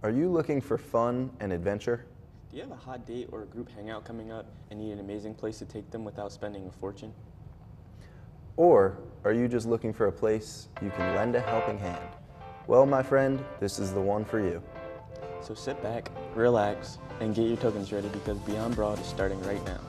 Are you looking for fun and adventure? Do you have a hot date or a group hangout coming up and need an amazing place to take them without spending a fortune? Or are you just looking for a place you can lend a helping hand? Well, my friend, this is the one for you. So sit back, relax, and get your tokens ready because Beyond Broad is starting right now.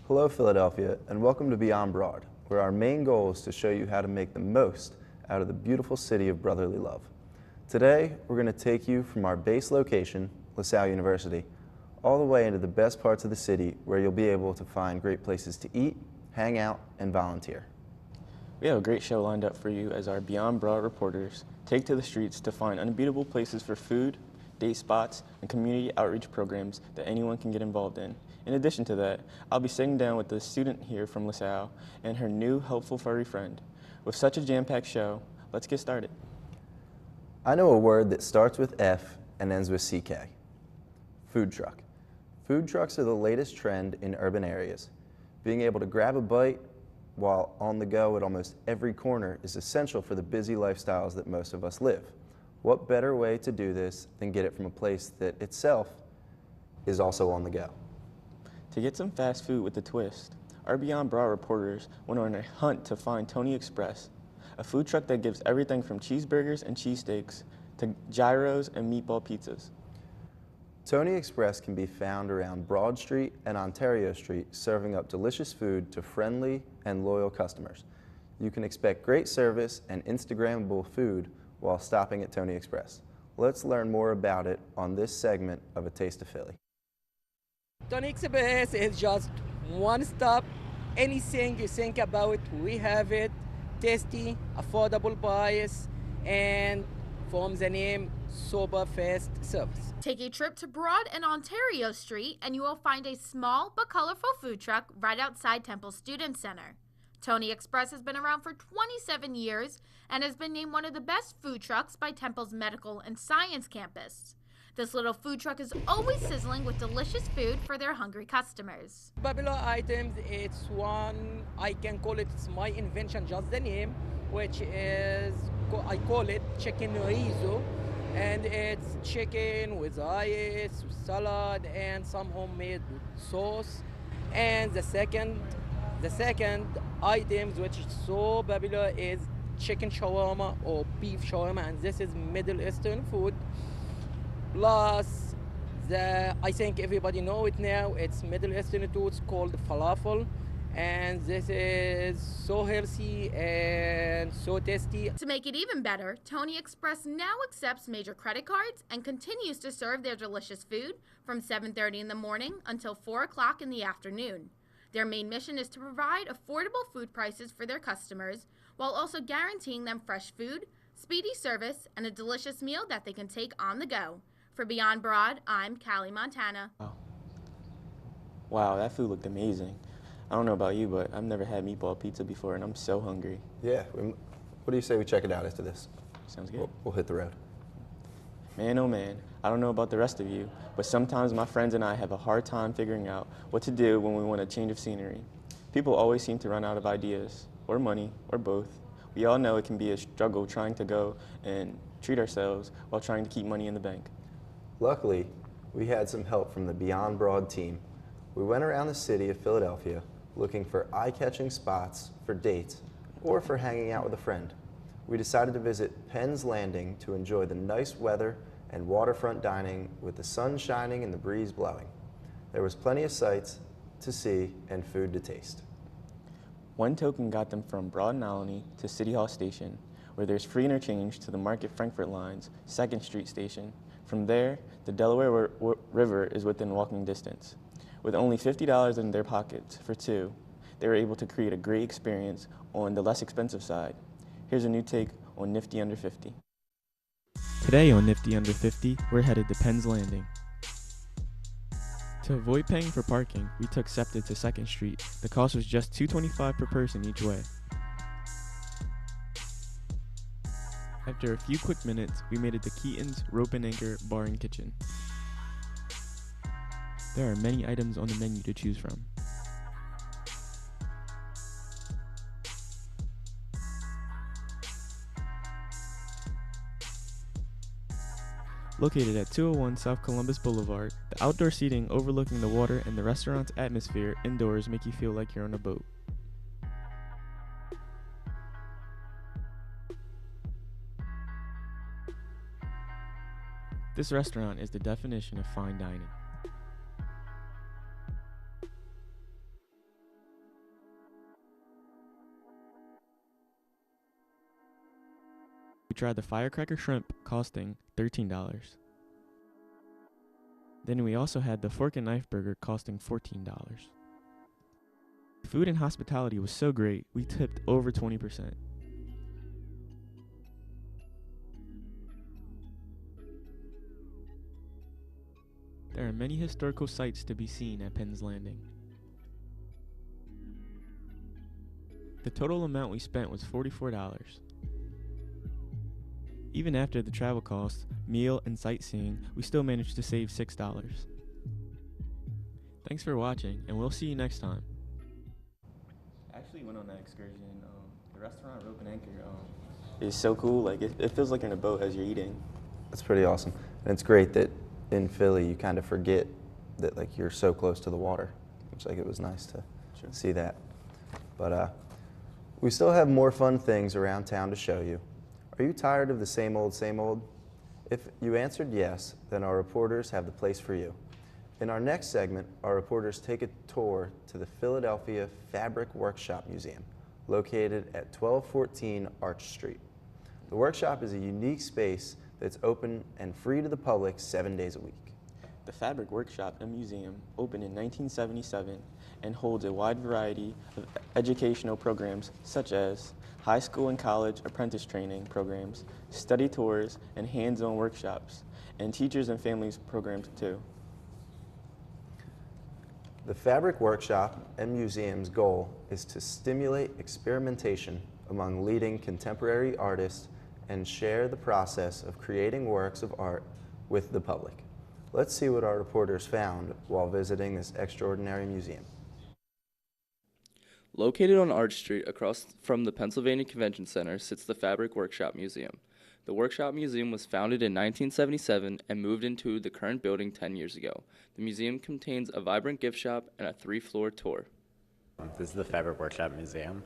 Hello, Philadelphia, and welcome to Beyond Broad, where our main goal is to show you how to make the most out of the beautiful city of brotherly love. Today, we're going to take you from our base location, LaSalle University, all the way into the best parts of the city where you'll be able to find great places to eat, hang out, and volunteer. We have a great show lined up for you as our Beyond Broad reporters take to the streets to find unbeatable places for food, date spots, and community outreach programs that anyone can get involved in. In addition to that, I'll be sitting down with the student here from LaSalle and her new helpful furry friend. With such a jam-packed show, let's get started. I know a word that starts with F and ends with CK. Food truck. Food trucks are the latest trend in urban areas. Being able to grab a bite while on the go at almost every corner is essential for the busy lifestyles that most of us live. What better way to do this than get it from a place that itself is also on the go? To get some fast food with a twist, our Beyond Broad reporters went on a hunt to find Tony Express, a food truck that gives everything from cheeseburgers and cheesesteaks to gyros and meatball pizzas. Tony Express can be found around Broad Street and Ontario Street, serving up delicious food to friendly and loyal customers. You can expect great service and Instagrammable food while stopping at Tony Express. Let's learn more about it on this segment of A Taste of Philly. Tony Express is just one stop. Anything you think about, we have it. Tasty, affordable price, and from the name, super fast service. Take a trip to Broad and Ontario Street and you will find a small but colorful food truck right outside Temple Student Center. Tony Express has been around for 27 years and has been named one of the best food trucks by Temple's Medical and Science campus. This little food truck is always sizzling with delicious food for their hungry customers. Popular items, it's one, I can call it, it's my invention, just the name, which is, I call it chicken risotto. And it's chicken with rice, with salad, and some homemade sauce. And the second item, which is so popular, is chicken shawarma or beef shawarma, and this is Middle Eastern food. Plus, I think everybody know it now, it's Middle Eastern food, it's called falafel. And this is so healthy and so tasty. To make it even better, Tony Express now accepts major credit cards and continues to serve their delicious food from 7:30 in the morning until 4 o'clock in the afternoon. Their main mission is to provide affordable food prices for their customers while also guaranteeing them fresh food, speedy service, and a delicious meal that they can take on the go. For Beyond Broad, I'm Callie Montana. Wow, that food looked amazing. I don't know about you, but I've never had meatball pizza before, and I'm so hungry. Yeah, what do you say we check it out after this? Sounds good. We'll hit the road. Man, oh man, I don't know about the rest of you, but sometimes my friends and I have a hard time figuring out what to do when we want a change of scenery. People always seem to run out of ideas, or money, or both. We all know it can be a struggle trying to go and treat ourselves while trying to keep money in the bank. Luckily, we had some help from the Beyond Broad team. We went around the city of Philadelphia, looking for eye-catching spots for dates or for hanging out with a friend. We decided to visit Penn's Landing to enjoy the nice weather and waterfront dining with the sun shining and the breeze blowing. There was plenty of sights to see and food to taste. One token got them from Broad and Alany to City Hall Station, where there's free interchange to the Market Frankfurt Line's 2nd Street station. From there, the Delaware River is within walking distance. With only $50 in their pockets for two, they were able to create a great experience on the less expensive side. Here's a new take on Nifty Under 50. Today on Nifty Under 50, we're headed to Penn's Landing. To avoid paying for parking, we took SEPTA to 2nd Street. The cost was just $2.25 per person each way. After a few quick minutes, we made it to Keaton's Rope and Anchor Bar and Kitchen. There are many items on the menu to choose from. Located at 201 South Columbus Boulevard, the outdoor seating overlooking the water and the restaurant's atmosphere indoors make you feel like you're on a boat. This restaurant is the definition of fine dining. We tried the firecracker shrimp costing $13. Then we also had the fork and knife burger costing $14. Food and hospitality was so great, we tipped over 20%. There are many historical sites to be seen at Penn's Landing. The total amount we spent was $44. Even after the travel costs, meal, and sightseeing, we still managed to save $6. Thanks for watching, and we'll see you next time. I actually went on that excursion. The restaurant Rope and Anchor is so cool. Like it feels like you're in a boat as you're eating. That's pretty awesome. And it's great that in Philly you kind of forget that like you're so close to the water, which like it was nice to see that. But we still have more fun things around town to show you. Are you tired of the same old, same old? If you answered yes, then our reporters have the place for you. In our next segment, our reporters take a tour to the Philadelphia Fabric Workshop Museum, located at 1214 Arch Street. The workshop is a unique space that's open and free to the public 7 days a week. The Fabric Workshop and Museum opened in 1977 and holds a wide variety of educational programs such as high school and college apprentice training programs, study tours, and hands-on workshops, and teachers and families programs too. The Fabric Workshop and Museum's goal is to stimulate experimentation among leading contemporary artists and share the process of creating works of art with the public. Let's see what our reporters found while visiting this extraordinary museum. Located on Arch Street across from the Pennsylvania Convention Center sits the Fabric Workshop Museum. The Workshop Museum was founded in 1977 and moved into the current building 10 years ago. The museum contains a vibrant gift shop and a 3-floor tour. This is the Fabric Workshop Museum.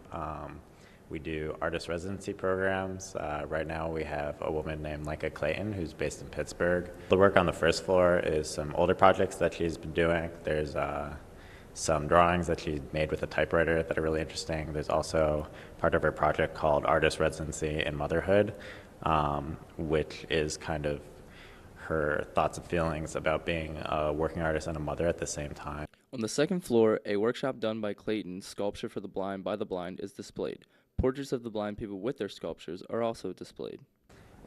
We do artist residency programs. Right now we have a woman named Leica Clayton who's based in Pittsburgh. The work on the first floor is some older projects that she's been doing. There's some drawings that she made with a typewriter that are really interesting. There's also part of her project called Artist Residency in Motherhood, which is kind of her thoughts and feelings about being a working artist and a mother at the same time. On the second floor, a workshop done by Clayton, Sculpture for the Blind by the Blind, is displayed. Portraits of the blind people with their sculptures are also displayed.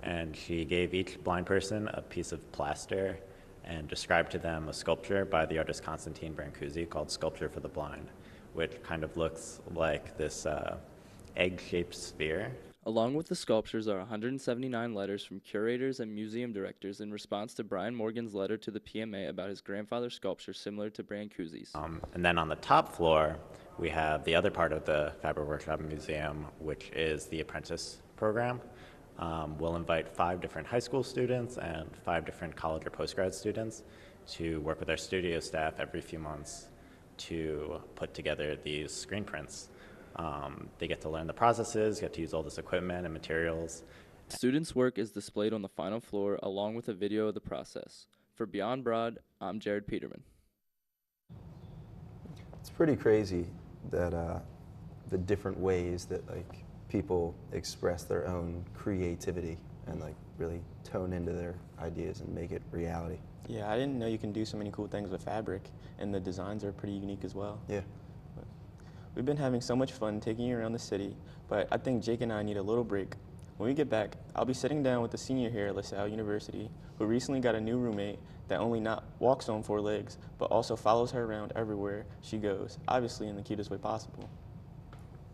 And she gave each blind person a piece of plaster and described to them a sculpture by the artist Constantine Brancusi called Sculpture for the Blind, which kind of looks like this egg-shaped sphere. Along with the sculptures are 179 letters from curators and museum directors in response to Brian Morgan's letter to the PMA about his grandfather's sculpture similar to Brancusi's. And then on the top floor, we have the other part of the Fabric Workshop Museum, which is the apprentice program. We'll invite 5 different high school students and 5 different college or postgrad students to work with our studio staff every few months to put together these screen prints. They get to learn the processes, get to use all this equipment and materials. Students' work is displayed on the final floor along with a video of the process. For Beyond Broad, I'm Jared Peterman. It's pretty crazy that the different ways that people express their own creativity and really tone into their ideas and make it reality. Yeah, I didn't know you can do so many cool things with fabric, and the designs are pretty unique as well. Yeah. But we've been having so much fun taking you around the city, but I think Jake and I need a little break. When we get back, I'll be sitting down with a senior here at Salle University who recently got a new roommate that only not walks on 4 legs, but also follows her around everywhere she goes, obviously in the cutest way possible.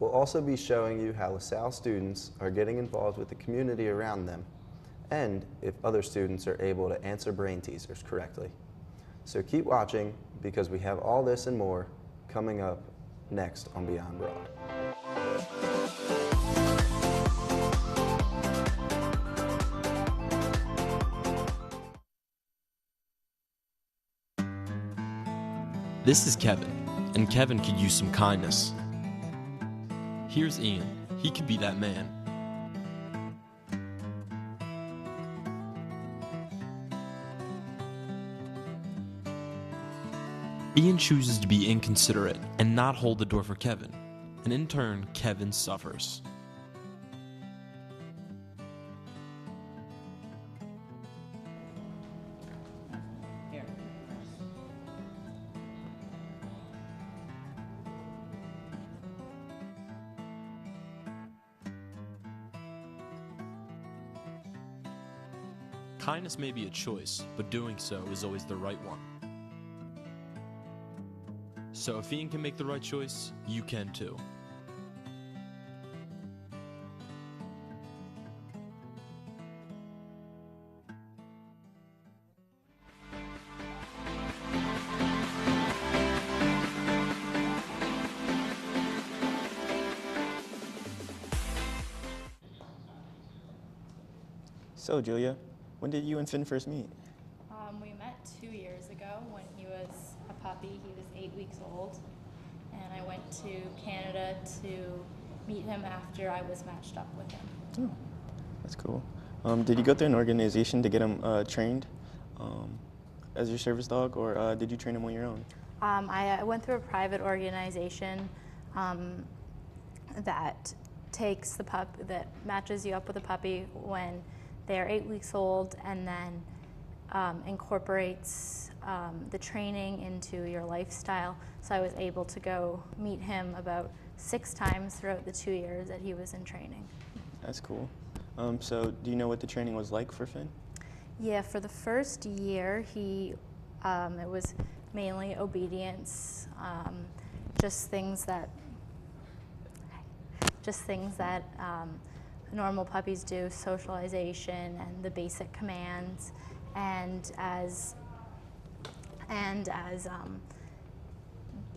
We'll also be showing you how LaSalle students are getting involved with the community around them, and if other students are able to answer brain teasers correctly. So keep watching, because we have all this and more coming up next on Beyond Broad. This is Kevin, and Kevin could use some kindness. Here's Ian. He could be that man. Ian chooses to be inconsiderate and not hold the door for Kevin, and in turn, Kevin suffers. Kindness may be a choice, but doing so is always the right one. So if Ian can make the right choice, you can too. So, Julia, when did you and Finn first meet? We met 2 years ago when he was a puppy. He was 8 weeks old. And I went to Canada to meet him after I was matched up with him. Oh, that's cool. Did you go through an organization to get him trained as your service dog, or did you train him on your own? I went through a private organization that takes the that matches you up with a puppy when they are 8 weeks old, and then incorporates the training into your lifestyle. So I was able to go meet him about 6 times throughout the 2 years that he was in training. That's cool. So do you know what the training was like for Finn? Yeah, for the first year, it was mainly obedience, just things that normal puppies do, socialization and the basic commands. And as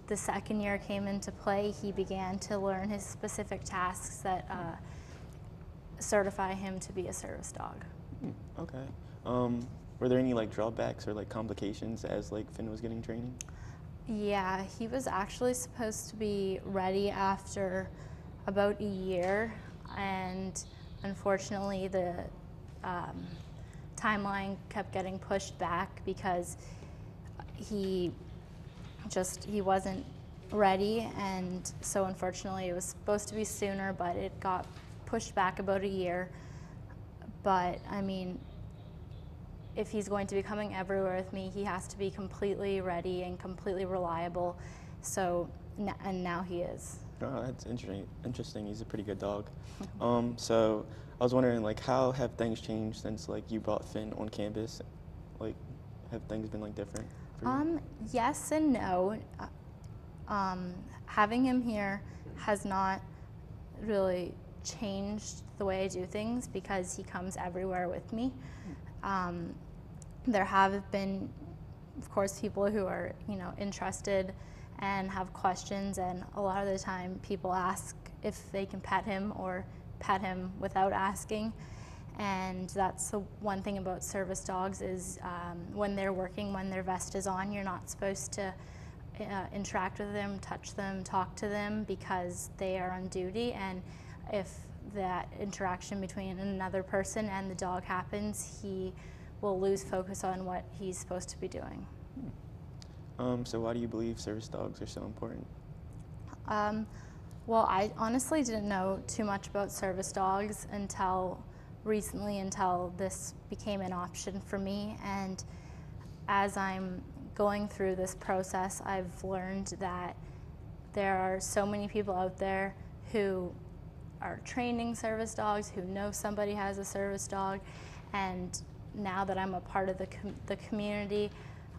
the second year came into play, he began to learn his specific tasks that certify him to be a service dog. Okay. Were there any drawbacks or complications as Finn was getting training? Yeah, he was actually supposed to be ready after about a year, and unfortunately the timeline kept getting pushed back because he wasn't ready, and so unfortunately it was supposed to be sooner, but it got pushed back about a year. But I mean, if he's going to be coming everywhere with me, he has to be completely ready and completely reliable. So, and now he is. Oh, that's interesting. He's a pretty good dog. So I was wondering, how have things changed since you brought Finn on campus? Have things been different for you? Yes and no. Having him here has not really changed the way I do things because he comes everywhere with me. There have been, of course, people who are interested and have questions, and a lot of the time people ask if they can pet him or pet him without asking. And that's the one thing about service dogs is when they're working, when their vest is on, you're not supposed to interact with them, touch them, talk to them because they are on duty. And if that interaction between another person and the dog happens, he will lose focus on what he's supposed to be doing. So why do you believe service dogs are so important? Well, I honestly didn't know too much about service dogs until recently, until this became an option for me. And as I'm going through this process, I've learned that there are so many people out there who are training service dogs, who know somebody has a service dog. And now that I'm a part of the community,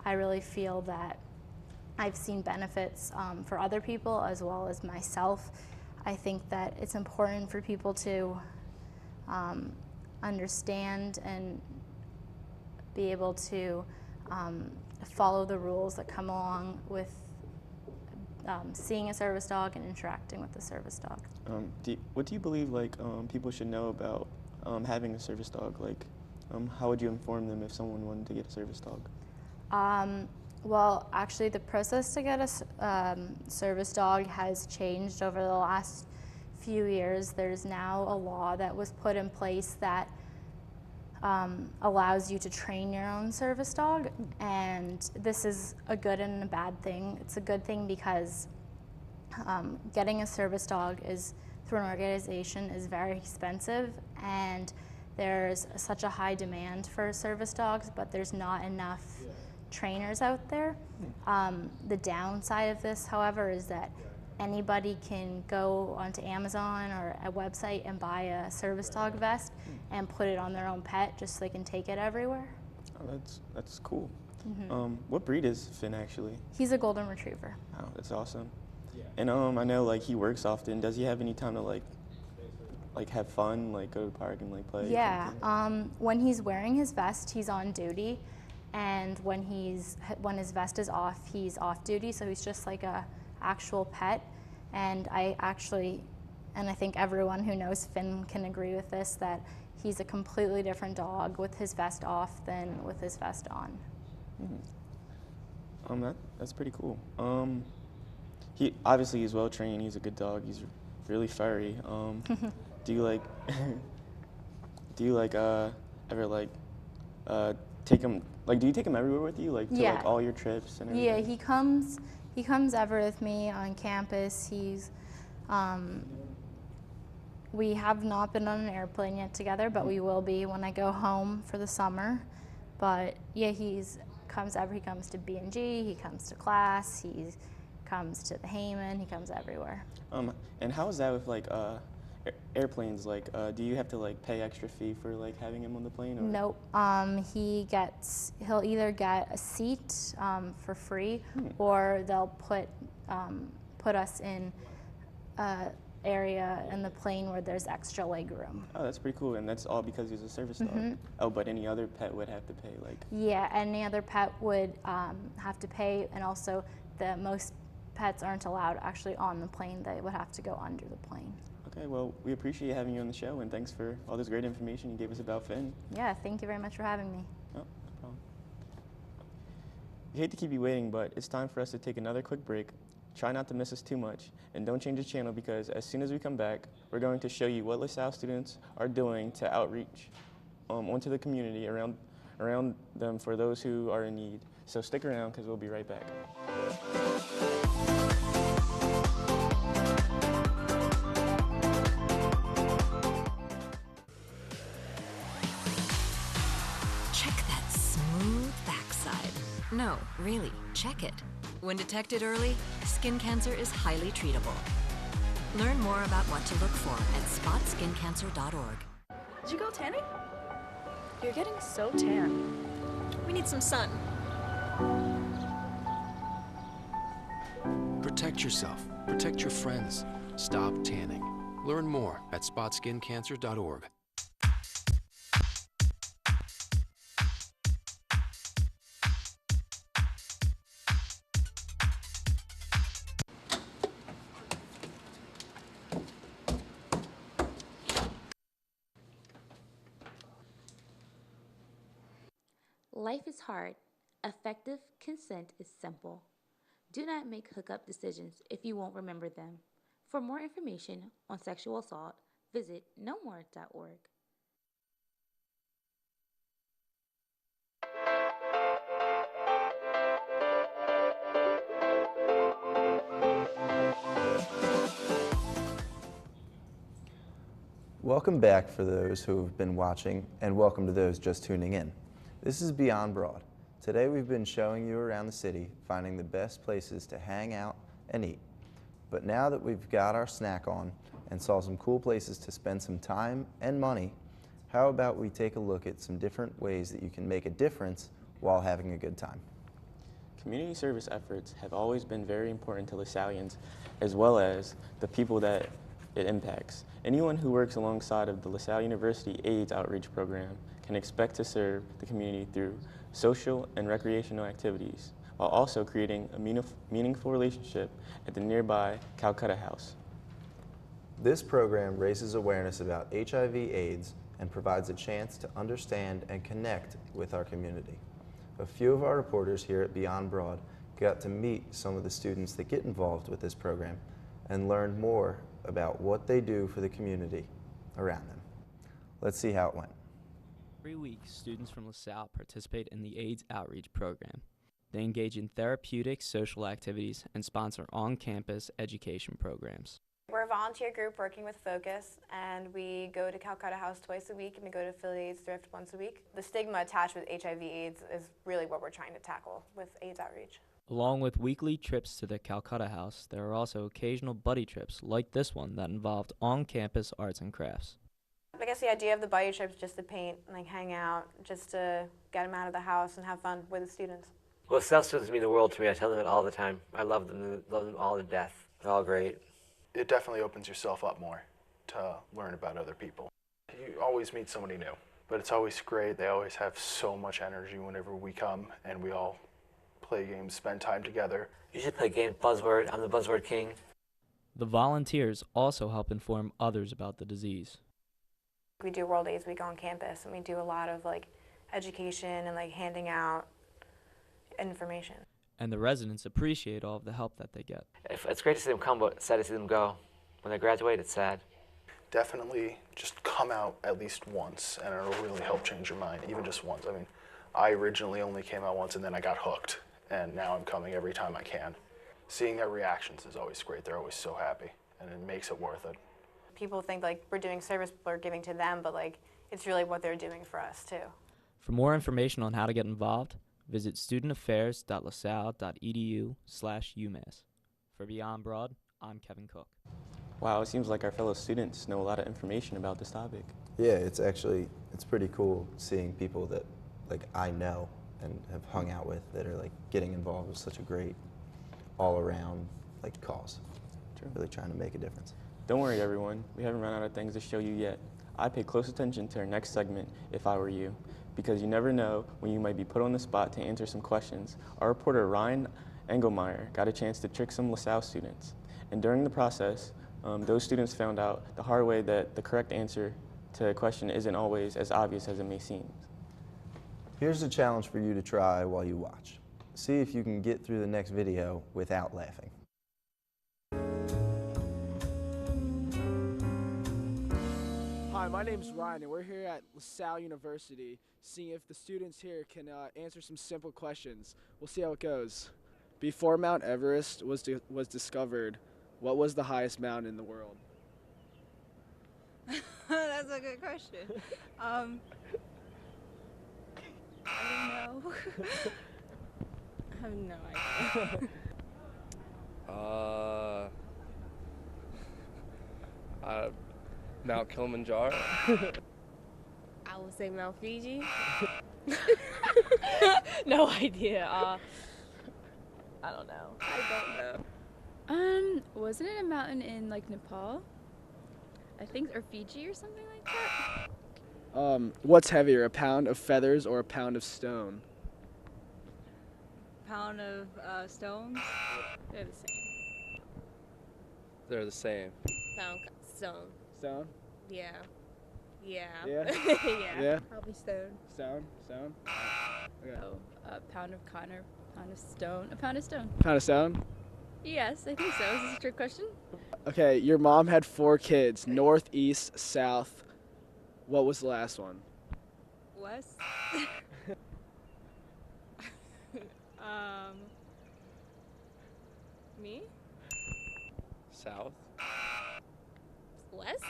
I really feel that I've seen benefits for other people as well as myself. I think that it's important for people to understand and be able to follow the rules that come along with seeing a service dog and interacting with the service dog. What do you believe people should know about having a service dog? How would you inform them if someone wanted to get a service dog? Well, actually, the process to get a service dog has changed over the last few years. There's now a law that was put in place that allows you to train your own service dog, and this is a good and a bad thing. It's a good thing because getting a service dog through an organization is very expensive, and there's such a high demand for service dogs, but there's not enough trainers out there. The downside of this, however, is that anybody can go onto Amazon or a website and buy a service dog vest and put it on their own pet just so they can take it everywhere. Oh, that's cool. What breed is Finn actually? He's a golden retriever. Oh, that's awesome. And I know he works often. Does he have any time to have fun, go to the park and play? Yeah. When he's wearing his vest, he's on duty, and when his vest is off, he's off duty. So he's just like a actual pet. And I think everyone who knows Finn can agree with this, that he's a completely different dog with his vest off than with his vest on. That's pretty cool. He's well trained. He's a good dog. He's really furry. Do you ever take him? Do you take him everywhere with you? To all your trips and everything? Yeah, he comes ever with me on campus. We have not been on an airplane yet together, but we will be when I go home for the summer. But yeah, he comes to B&G, he comes to class, he comes to the Heyman, he comes everywhere. And how is that with airplanes? Do you have to pay extra fee for having him on the plane? Or? Nope. He'll either get a seat for free, or they'll put us in area in the plane where there's extra leg room. Oh, that's pretty cool. And that's all because he's a service dog. Oh, but any other pet would have to pay Yeah, any other pet would have to pay, and also most pets aren't allowed actually on the plane. They would have to go under the plane. Okay, well, we appreciate having you on the show, and thanks for all this great information you gave us about Finn. Yeah, thank you very much for having me. Oh, no problem. We hate to keep you waiting, but it's time for us to take another quick break. Try not to miss us too much, and don't change the channel, because as soon as we come back, we're going to show you what LaSalle students are doing to outreach onto the community around them for those who are in need. So stick around, because we'll be right back. Check that smooth backside. No, really, check it. When detected early, skin cancer is highly treatable. Learn more about what to look for at spotskincancer.org. Did you go tanning? You're getting so tan. We need some sun. Protect yourself. Protect your friends. Stop tanning. Learn more at spotskincancer.org. Life is hard. Effective consent is simple. Do not make hookup decisions if you won't remember them. For more information on sexual assault, visit knowmore.org. Welcome back for those who have been watching, and welcome to those just tuning in. This is Beyond Broad. Today we've been showing you around the city, finding the best places to hang out and eat. But now that we've got our snack on and saw some cool places to spend some time and money, how about we take a look at some different ways that you can make a difference while having a good time? Community service efforts have always been very important to LaSallians, as well as the people that it impacts. Anyone who works alongside of the LaSalle University AIDS Outreach Program can expect to serve the community through social and recreational activities, while also creating a meaningful relationship at the nearby Calcutta House. This program raises awareness about HIV/AIDS and provides a chance to understand and connect with our community. A few of our reporters here at Beyond Broad got to meet some of the students that get involved with this program and learned more about what they do for the community around them. Let's see how it went. Every week, students from LaSalle participate in the AIDS Outreach Program. They engage in therapeutic social activities and sponsor on-campus education programs. We're a volunteer group working with Focus, and we go to Calcutta House twice a week, and we go to Philly AIDS Thrift once a week. The stigma attached with HIV/AIDS is really what we're trying to tackle with AIDS Outreach. Along with weekly trips to the Calcutta House, there are also occasional buddy trips like this one that involved on-campus arts and crafts. I guess the idea of the buddy trips is just to paint and hang out, just to get them out of the house and have fun with the students. Well, LaSalle students mean the world to me. I tell them it all the time. I love them all to death. They're all great. It definitely opens yourself up more to learn about other people. You always meet somebody new, but it's always great. They always have so much energy whenever we come, and we all play games, spend time together. You should play games, Buzzword. I'm the Buzzword King. The volunteers also help inform others about the disease. We do World AIDS Week on campus, and we do a lot of education and handing out information. And the residents appreciate all of the help that they get. It's great to see them come, but it's sad to see them go. When they graduate, it's sad. Definitely just come out at least once, and it'll really help change your mind, even just once. I mean, I originally only came out once, and then I got hooked, and now I'm coming every time I can. Seeing their reactions is always great. They're always so happy, and it makes it worth it. People think we're doing service, we're giving to them, but it's really what they're doing for us too. For more information on how to get involved, visit studentaffairs.lasalle.edu/UMass. For Beyond Broad, I'm Kevin Cook. Wow, it seems like our fellow students know a lot of information about this topic. Yeah, it's pretty cool seeing people that I know and have hung out with that are getting involved with such a great all-around cause. True. Really trying to make a difference. Don't worry, everyone. We haven't run out of things to show you yet. I'd pay close attention to our next segment if I were you, because you never know when you might be put on the spot to answer some questions. Our reporter Ryan Engelmeyer got a chance to trick some LaSalle students, and during the process, those students found out the hard way that the correct answer to a question isn't always as obvious as it may seem. Here's a challenge for you to try while you watch. See if you can get through the next video without laughing. Hi, my name's Ryan, and we're here at Salle University seeing if the students here can answer some simple questions. We'll see how it goes. Before Mount Everest was discovered, what was the highest mountain in the world? That's a good question. I don't know. I have no idea. Mount Kilimanjaro. I would say Mount Fiji. No idea. I don't know. Wasn't it a mountain in Nepal? I think, or Fiji or something like that? What's heavier, a pound of feathers or a pound of stone? Pound of stones. They're the same. They're the same. Pound stone. Stone? Yeah. Yeah. Yeah? Yeah. Yeah? Probably stone. Stone? Okay. Oh, a pound of cotton Pound of stone. A pound of stone. Pound of stone? Yes, I think so. Is this a trick question? Okay, your mom had 4 kids, north, east, south. What was the last one? West. Me? South. West?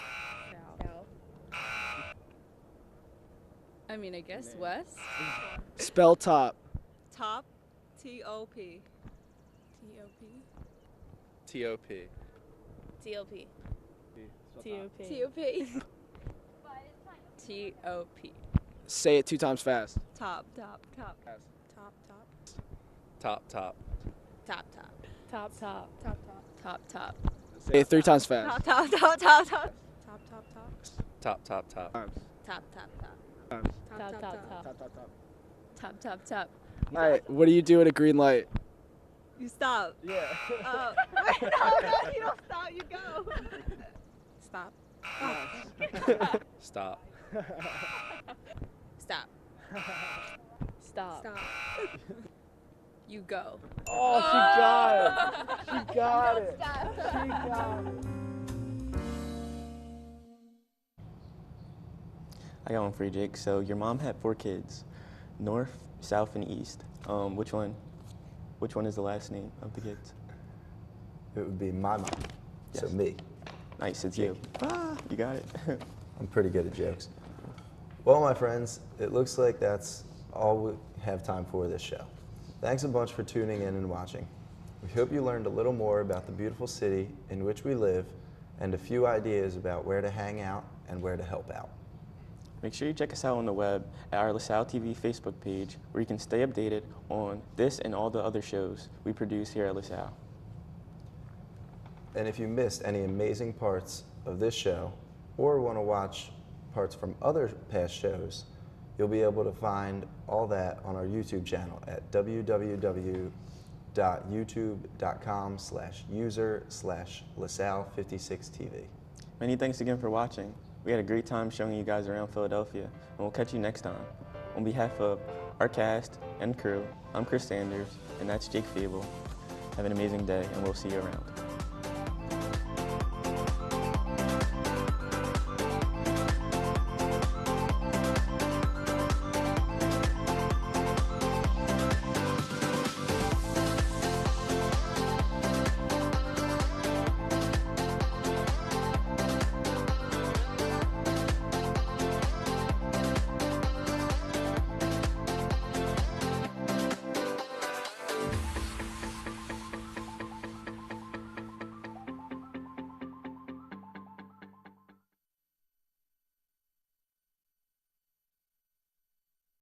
South. I mean, I guess west. Spell top. Top. T-O-P. T-O-P. T-O-P. T-O-P. T-O-P. T-O-P. T-O-P. Say it 2 times fast. Top. Top. Top. Top, top. Top, top. Top, top. Top, top. Top, top. Top, top. Say it 3 times fast. Top, top, top, top, top. Top, top, top. Top, top, top. Top, top, top. Top, top, top. Top, top, top. All right, what do you do at a green light? You stop. Yeah. Wait, no, you don't stop, you go. Stop. Stop. Stop. Stop. Stop. You go. Oh, she got it. She got it. She got it. I got one for you, Jake. So your mom had 4 kids, north, south, and east. Which one is the last name of the kids? It would be my mom. So Yes. me. Nice, it's you. Ah, you got it. I'm pretty good at jokes. Well, my friends, it looks like that's all we have time for this show. Thanks a bunch for tuning in and watching. We hope you learned a little more about the beautiful city in which we live and a few ideas about where to hang out and where to help out. Make sure you check us out on the web at our LaSalle TV Facebook page, where you can stay updated on this and all the other shows we produce here at LaSalle. And if you missed any amazing parts of this show or want to watch parts from other past shows, you'll be able to find all that on our YouTube channel at www.youtube.com/user/LaSalle56TV. Many thanks again for watching. We had a great time showing you guys around Philadelphia, and we'll catch you next time. On behalf of our cast and crew, I'm Chris Sanders, and that's Jake Fabel. Have an amazing day, and we'll see you around.